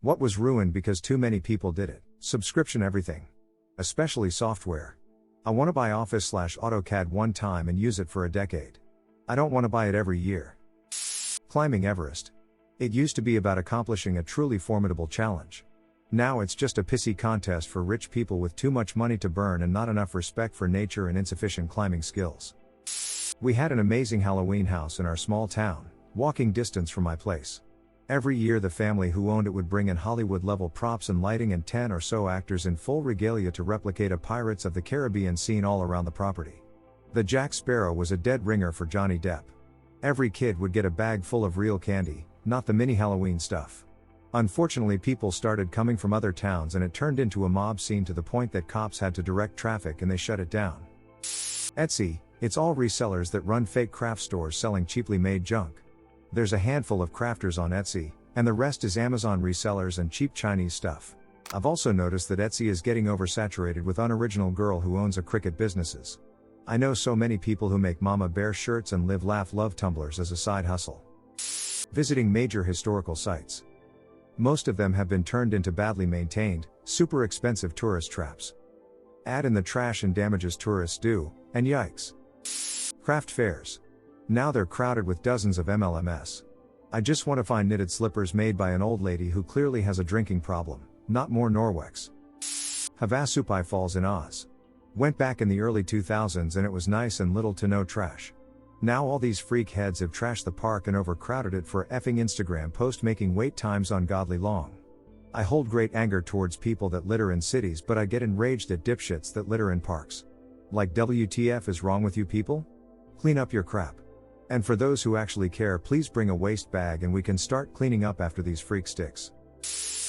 What was ruined because too many people did it? Subscription everything. Especially software. I want to buy Office/AutoCAD one time and use it for a decade. I don't want to buy it every year. Climbing Everest. It used to be about accomplishing a truly formidable challenge. Now it's just a pissy contest for rich people with too much money to burn and not enough respect for nature and insufficient climbing skills. We had an amazing Halloween house in our small town, walking distance from my place. Every year the family who owned it would bring in Hollywood-level props and lighting and 10 or so actors in full regalia to replicate a Pirates of the Caribbean scene all around the property. The Jack Sparrow was a dead ringer for Johnny Depp. Every kid would get a bag full of real candy, not the mini Halloween stuff. Unfortunately, people started coming from other towns and it turned into a mob scene to the point that cops had to direct traffic and they shut it down. Etsy, it's all resellers that run fake craft stores selling cheaply made junk. There's a handful of crafters on Etsy, and the rest is Amazon resellers and cheap Chinese stuff. I've also noticed that Etsy is getting oversaturated with unoriginal girl who owns a Cricut businesses. I know so many people who make mama bear shirts and live laugh love tumblers as a side hustle. Visiting major historical sites. Most of them have been turned into badly maintained, super expensive tourist traps. Add in the trash and damages tourists do, and yikes. Craft fairs. Now they're crowded with dozens of MLMs. I just want to find knitted slippers made by an old lady who clearly has a drinking problem, not more Norwex. Havasupai Falls in Oz. Went back in the early 2000s and it was nice and little to no trash. Now all these freak heads have trashed the park and overcrowded it for a effing Instagram post, making wait times ungodly long. I hold great anger towards people that litter in cities, but I get enraged at dipshits that litter in parks. Like, WTF is wrong with you people? Clean up your crap. And for those who actually care, please bring a waste bag and we can start cleaning up after these freak sticks.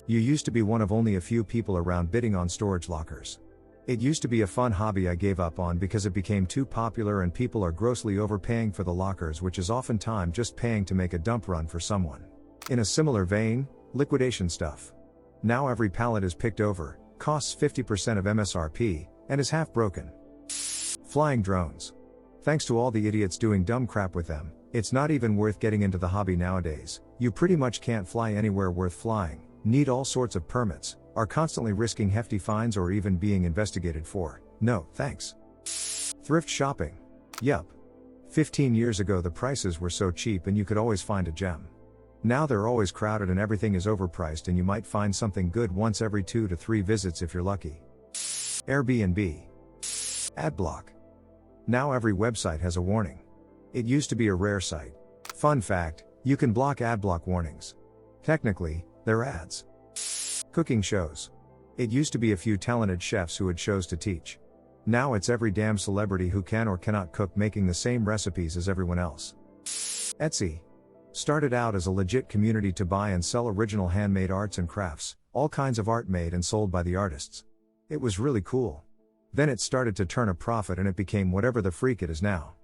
You used to be one of only a few people around bidding on storage lockers. It used to be a fun hobby I gave up on because it became too popular and people are grossly overpaying for the lockers, which is oftentimes just paying to make a dump run for someone. In a similar vein, liquidation stuff. Now every pallet is picked over, costs 50% of MSRP, and is half broken. Flying drones. Thanks to all the idiots doing dumb crap with them, it's not even worth getting into the hobby nowadays. You pretty much can't fly anywhere worth flying, need all sorts of permits, are constantly risking hefty fines or even being investigated for. No, thanks. Thrift shopping. Yup. 15 years ago the prices were so cheap and you could always find a gem. Now they're always crowded and everything is overpriced and you might find something good once every 2 to 3 visits if you're lucky. Airbnb. Adblock. Now every website has a warning. It used to be a rare sight. Fun fact, you can block adblock warnings. Technically, they're ads. Cooking shows. It used to be a few talented chefs who had shows to teach. Now it's every damn celebrity who can or cannot cook making the same recipes as everyone else. Etsy. Started out as a legit community to buy and sell original handmade arts and crafts, all kinds of art made and sold by the artists. It was really cool. Then it started to turn a profit and it became whatever the freak it is now.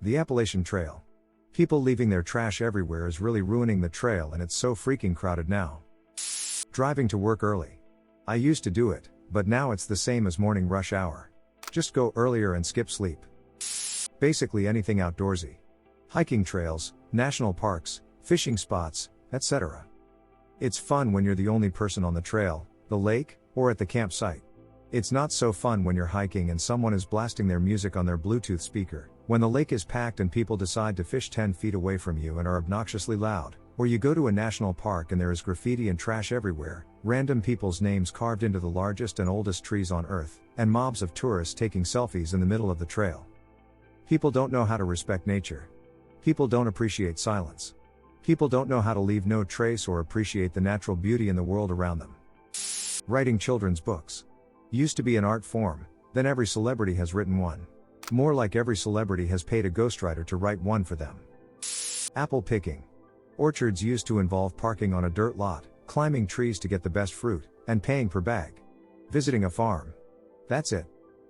The Appalachian Trail. People leaving their trash everywhere is really ruining the trail and it's so freaking crowded now. Driving to work early. I used to do it, but now it's the same as morning rush hour. Just go earlier and skip sleep. Basically anything outdoorsy. Hiking trails, national parks, fishing spots, etc. It's fun when you're the only person on the trail, the lake, or at the campsite. It's not so fun when you're hiking and someone is blasting their music on their Bluetooth speaker, when the lake is packed and people decide to fish 10 feet away from you and are obnoxiously loud, or you go to a national park and there is graffiti and trash everywhere, random people's names carved into the largest and oldest trees on earth, and mobs of tourists taking selfies in the middle of the trail. People don't know how to respect nature. People don't appreciate silence. People don't know how to leave no trace or appreciate the natural beauty in the world around them. Writing children's books. Used to be an art form, then every celebrity has written one. More like every celebrity has paid a ghostwriter to write one for them. Apple picking. Orchards used to involve parking on a dirt lot, climbing trees to get the best fruit, and paying per bag. Visiting a farm. That's it.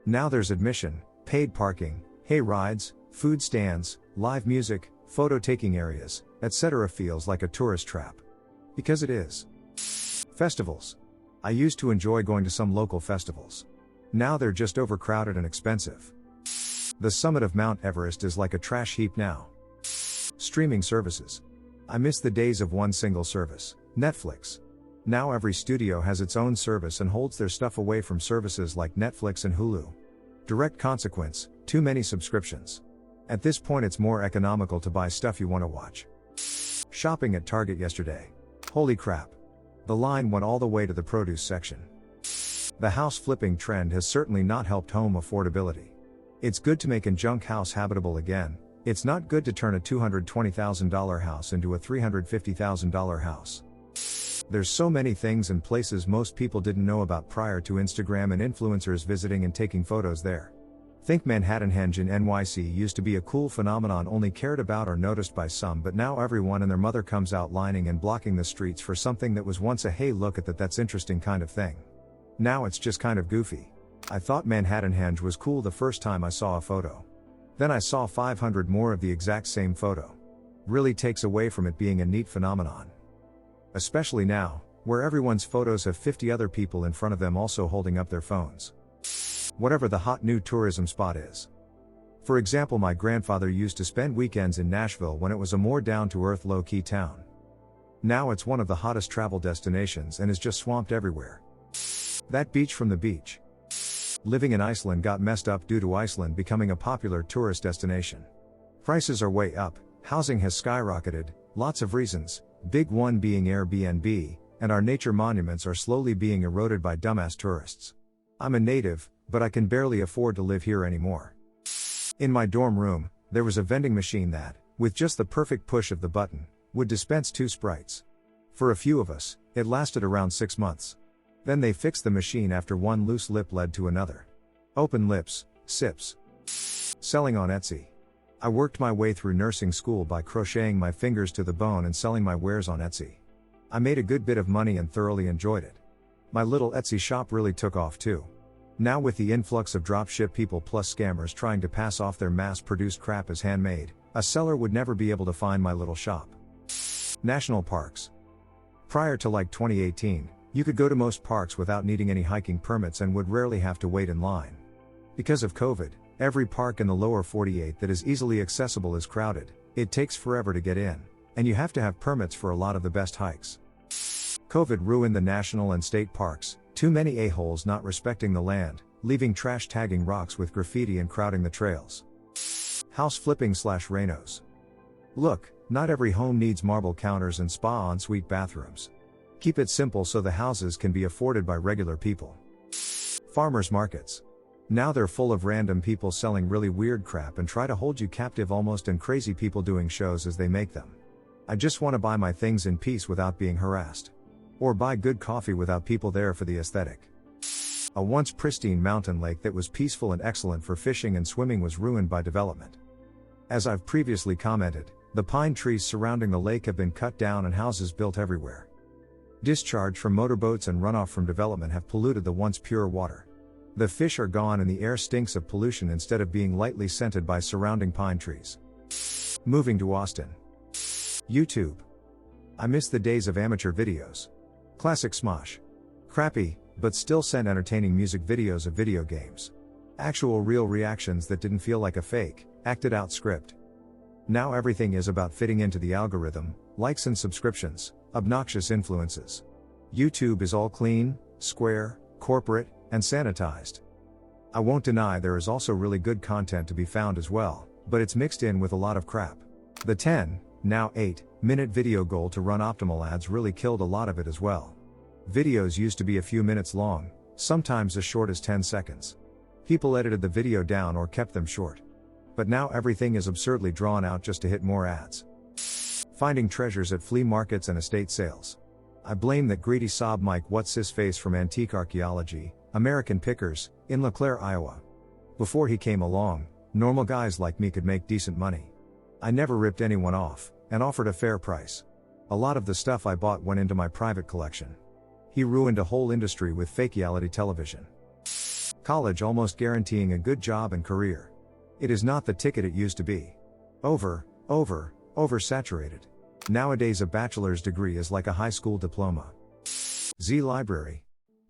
Now there's admission, paid parking, hay rides, food stands, live music, photo taking areas, etc. Feels like a tourist trap. Because it is. Festivals. I used to enjoy going to some local festivals. Now they're just overcrowded and expensive. The summit of Mount Everest is like a trash heap now. Streaming services. I miss the days of one single service, Netflix. Now every studio has its own service and holds their stuff away from services like Netflix and Hulu. Direct consequence, too many subscriptions. At this point it's more economical to buy stuff you want to watch. Shopping at Target yesterday. Holy crap. The line went all the way to the produce section. The house flipping trend has certainly not helped home affordability. It's good to make a junk house habitable again. It's not good to turn a $220,000 house into a $350,000 house. There's so many things and places most people didn't know about prior to Instagram and influencers visiting and taking photos there. Think Manhattanhenge in NYC used to be a cool phenomenon only cared about or noticed by some, but now everyone and their mother comes out lining and blocking the streets for something that was once a hey look at that's interesting kind of thing. Now it's just kind of goofy. I thought Manhattanhenge was cool the first time I saw a photo. Then I saw 500 more of the exact same photo. Really takes away from it being a neat phenomenon. Especially now, where everyone's photos have 50 other people in front of them also holding up their phones. Whatever the hot new tourism spot is. For example, my grandfather used to spend weekends in Nashville when it was a more down-to-earth low-key town. Now it's one of the hottest travel destinations and is just swamped everywhere. That beach from the beach. Living in Iceland got messed up due to Iceland becoming a popular tourist destination. Prices are way up, housing has skyrocketed, lots of reasons, big one being Airbnb, and our nature monuments are slowly being eroded by dumbass tourists. I'm a native, but I can barely afford to live here anymore. In my dorm room, there was a vending machine that, with just the perfect push of the button, would dispense 2 Sprites. For a few of us, it lasted around 6 months. Then they fixed the machine after one loose lip led to another. Open lips, sips. Selling on Etsy. I worked my way through nursing school by crocheting my fingers to the bone and selling my wares on Etsy. I made a good bit of money and thoroughly enjoyed it. My little Etsy shop really took off too. Now with the influx of dropship people plus scammers trying to pass off their mass-produced crap as handmade, a seller would never be able to find my little shop. National parks. Prior to 2018, you could go to most parks without needing any hiking permits and would rarely have to wait in line. Because of COVID, every park in the lower 48 that is easily accessible is crowded, it takes forever to get in, and you have to have permits for a lot of the best hikes. COVID ruined the national and state parks, too many a-holes not respecting the land, leaving trash tagging rocks with graffiti and crowding the trails. House flipping/renos. Look, not every home needs marble counters and spa ensuite bathrooms. Keep it simple so the houses can be afforded by regular people. Farmers markets. Now they're full of random people selling really weird crap and try to hold you captive almost, and crazy people doing shows as they make them. I just want to buy my things in peace without being harassed. Or buy good coffee without people there for the aesthetic. A once pristine mountain lake that was peaceful and excellent for fishing and swimming was ruined by development. As I've previously commented, the pine trees surrounding the lake have been cut down and houses built everywhere. Discharge from motorboats and runoff from development have polluted the once pure water. The fish are gone and the air stinks of pollution instead of being lightly scented by surrounding pine trees. Moving to Austin. YouTube. I miss the days of amateur videos. Classic Smosh. Crappy, but still sent entertaining music videos of video games. Actual real reactions that didn't feel like a fake, acted out script. Now everything is about fitting into the algorithm, likes and subscriptions, obnoxious influences. YouTube is all clean, square, corporate, and sanitized. I won't deny there is also really good content to be found as well, but it's mixed in with a lot of crap. The 10, now 8-minute video goal to run optimal ads really killed a lot of it as well. Videos used to be a few minutes long, sometimes as short as 10 seconds. People edited the video down or kept them short. But now everything is absurdly drawn out just to hit more ads. Finding treasures at flea markets and estate sales. I blame that greedy sob Mike What's-His-Face from Antique Archaeology, American Pickers, in LeClaire, Iowa. Before he came along, normal guys like me could make decent money. I never ripped anyone off, and offered a fair price. A lot of the stuff I bought went into my private collection. He ruined a whole industry with fake reality television. College almost guaranteeing a good job and career. It is not the ticket it used to be. Oversaturated. Nowadays a bachelor's degree is like a high school diploma. Z Library.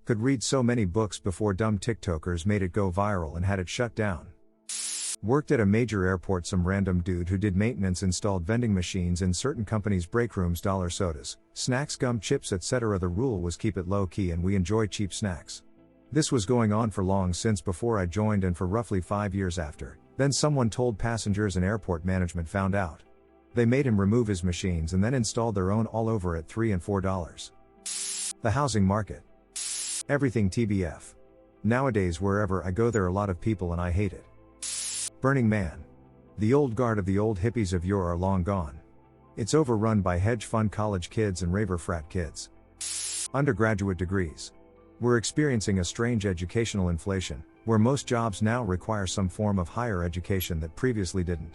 Could read so many books before dumb TikTokers made it go viral and had it shut down. Worked at a major airport. Some random dude who did maintenance installed vending machines in certain companies' break rooms. Dollar sodas, snacks, gum, chips, etc. The rule was keep it low key and we enjoy cheap snacks. This was going on for long since before I joined and for roughly 5 years after. Then someone told passengers and airport management found out. They made him remove his machines and then installed their own all over at $3 and $4. The housing market. Everything TBF. Nowadays wherever I go there are a lot of people and I hate it. Burning Man. The old guard of the old hippies of yore are long gone. It's overrun by hedge fund college kids and raver frat kids. Undergraduate degrees. We're experiencing a strange educational inflation, where most jobs now require some form of higher education that previously didn't.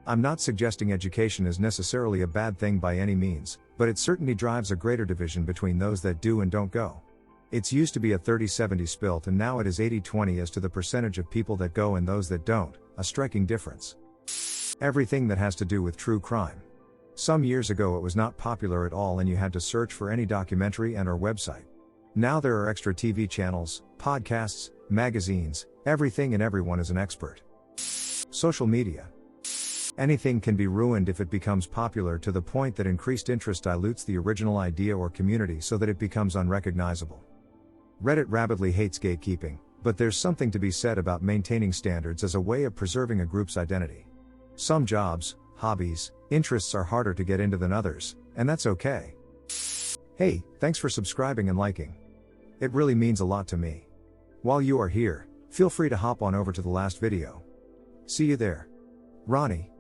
I'm not suggesting education is necessarily a bad thing by any means, but it certainly drives a greater division between those that do and don't go. It's used to be a 30-70 split and now it is 80-20 as to the percentage of people that go and those that don't, a striking difference. Everything that has to do with true crime. Some years ago it was not popular at all and you had to search for any documentary and/or website. Now there are extra TV channels, podcasts, magazines, everything and everyone is an expert. Social media. Anything can be ruined if it becomes popular to the point that increased interest dilutes the original idea or community so that it becomes unrecognizable. Reddit rabidly hates gatekeeping, but there's something to be said about maintaining standards as a way of preserving a group's identity. Some jobs, hobbies, interests are harder to get into than others, and that's okay. Hey, thanks for subscribing and liking. It really means a lot to me. While you are here, feel free to hop on over to the last video. See you there. Ronnie.